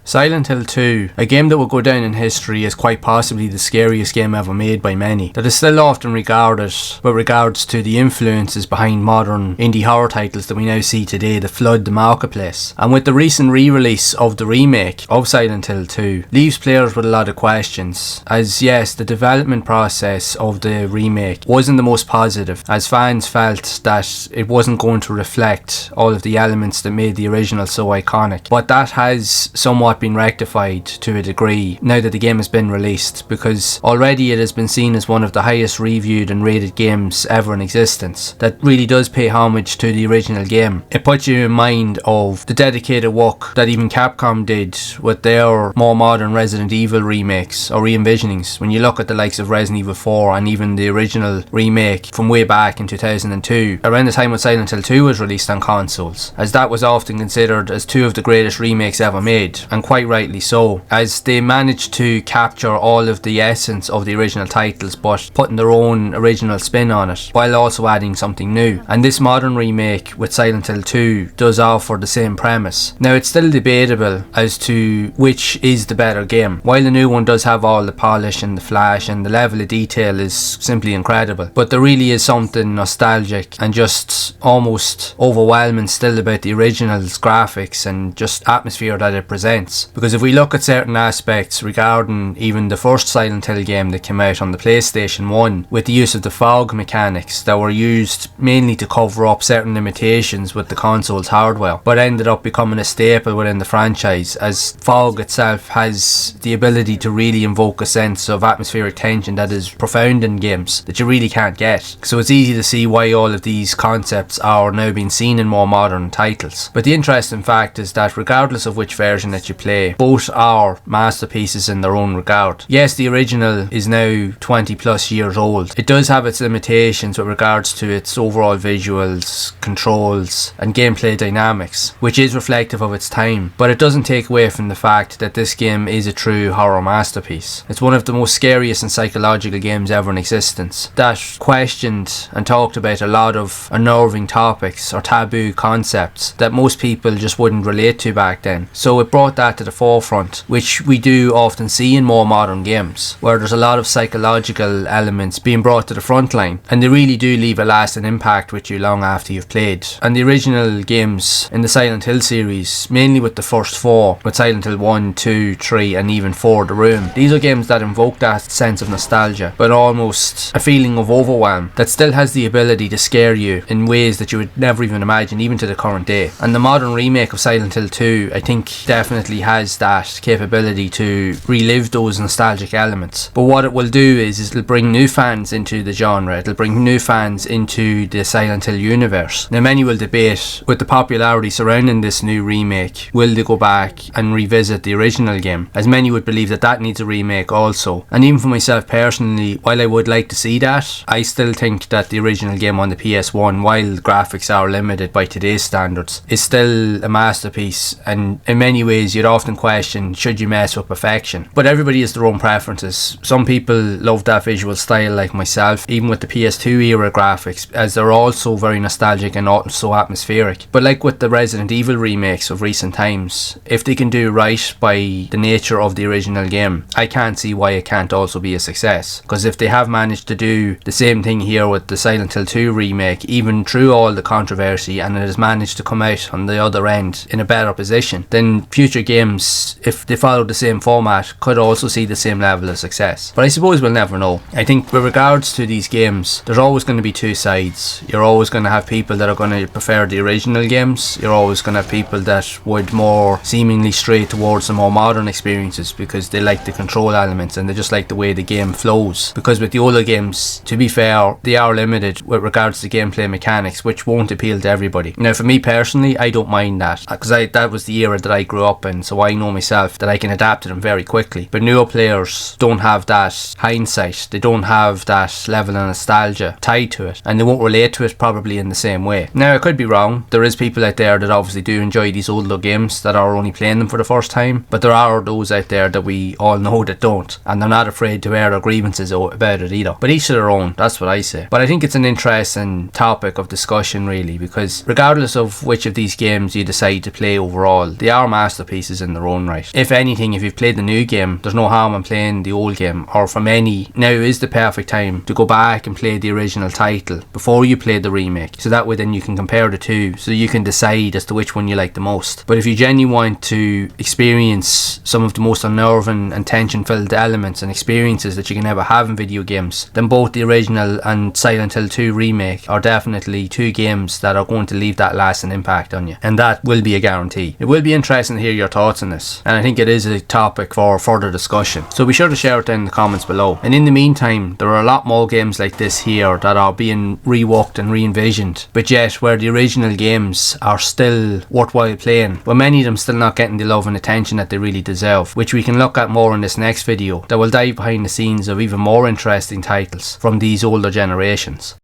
Silent Hill 2, a game that will go down in history as quite possibly the scariest game ever made by many, that is still often regarded with regards to the influences behind modern indie horror titles that we now see today that flood the marketplace. And with the recent re-release of the remake of Silent Hill 2, leaves players with a lot of questions, as yes, the development process of the remake wasn't the most positive, as fans felt that it wasn't going to reflect all of the elements that made the original so iconic. But that has somewhat been rectified to a degree now that the game has been released, because already it has been seen as one of the highest reviewed and rated games ever in existence that really does pay homage to the original game. It puts you in mind of the dedicated work that even Capcom did with their more modern Resident Evil remakes or re-envisionings. When you look at the likes of Resident Evil 4 and even the original remake from way back in 2002, around the time when Silent Hill 2 was released on consoles, as that was often considered as two of the greatest remakes ever made, and quite rightly so, as they managed to capture all of the essence of the original titles but putting their own original spin on it while also adding something new. And this modern remake with Silent Hill 2 does offer the same premise. Now, it's still debatable as to which is the better game. While the new one does have all the polish and the flash and the level of detail is simply incredible, but there really is something nostalgic and just almost overwhelming still about the original's graphics and just atmosphere that it presents. Because if we look at certain aspects regarding even the first Silent Hill game that came out on the PlayStation 1, with the use of the fog mechanics that were used mainly to cover up certain limitations with the console's hardware, but ended up becoming a staple within the franchise, as fog itself has the ability to really invoke a sense of atmospheric tension that is profound in games that you really can't get. So it's easy to see why all of these concepts are now being seen in more modern titles. But the interesting fact is that regardless of which version that you play, both are masterpieces in their own regard. Yes, the original is now 20 plus years old. It does have its limitations with regards to its overall visuals, controls and gameplay dynamics, which is reflective of its time, but it doesn't take away from the fact that this game is a true horror masterpiece. It's one of the most scariest and psychological games ever in existence, that questioned and talked about a lot of unnerving topics or taboo concepts that most people just wouldn't relate to back then. So it brought that to the forefront, which we do often see in more modern games, where there's a lot of psychological elements being brought to the front line, and they really do leave a lasting impact with you long after you've played. And the original games in the Silent Hill series, mainly with the first four, with Silent Hill 1, 2, 3 and even 4 The Room, these are games that invoke that sense of nostalgia, but almost a feeling of overwhelm that still has the ability to scare you in ways that you would never even imagine, even to the current day. And the modern remake of Silent Hill 2, I think, definitely has that capability to relive those nostalgic elements. But what it will do is it'll bring new fans into the genre, it'll bring new fans into the Silent Hill universe. Now, many will debate, with the popularity surrounding this new remake, will they go back and revisit the original game, as many would believe that that needs a remake also. And even for myself personally, while I would like to see that, I still think that the original game on the PS1, while graphics are limited by today's standards, is still a masterpiece, and in many ways you'd often question, should you mess with perfection? But everybody has their own preferences. Some people love that visual style like myself, even with the PS2 era graphics, as they're also very nostalgic and also atmospheric. But like with the Resident Evil remakes of recent times, if they can do right by the nature of the original game, I can't see why it can't also be a success. Because if they have managed to do the same thing here with the Silent Hill 2 remake, even through all the controversy, and it has managed to come out on the other end in a better position, then future games, if they follow the same format, could also see the same level of success. But I suppose we'll never know. I think with regards to these games, there's always going to be two sides. You're always going to have people that are going to prefer the original games. You're always going to have people that would more seemingly stray towards the more modern experiences because they like the control elements and they just like the way the game flows. Because with the older games, to be fair, they are limited with regards to gameplay mechanics, which won't appeal to everybody. Now, for me personally, I don't mind that, because that was the era that I grew up in, so I know myself that I can adapt to them very quickly. But newer players don't have that hindsight, they don't have that level of nostalgia tied to it, and they won't relate to it probably in the same way. Now, I could be wrong. There is people out there that obviously do enjoy these older games that are only playing them for the first time, but there are those out there that we all know that don't, and they're not afraid to air their grievances about it either. But each to their own, that's what I say. But I think it's an interesting topic of discussion really, because regardless of which of these games you decide to play overall, they are masterpieces in their own right. great. If anything, if you've played the new game, there's no harm in playing the old game, or for many, now is the perfect time to go back and play the original title before you play the remake, so that way then you can compare the two, so you can decide as to which one you like the most. But if you genuinely want to experience some of the most unnerving and tension-filled elements and experiences that you can ever have in video games, then both the original and Silent Hill 2 remake are definitely two games that are going to leave that lasting impact on you, and that will be a guarantee. It will be interesting to hear your thoughts on this, and I think it is a topic for further discussion, so be sure to share it down in the comments below. And in the meantime, there are a lot more games like this here that are being reworked and re-envisioned, but yet where the original games are still worthwhile playing, but many of them still not getting the love and attention that they really deserve, which we can look at more in this next video that will dive behind the scenes of even more interesting titles from these older generations.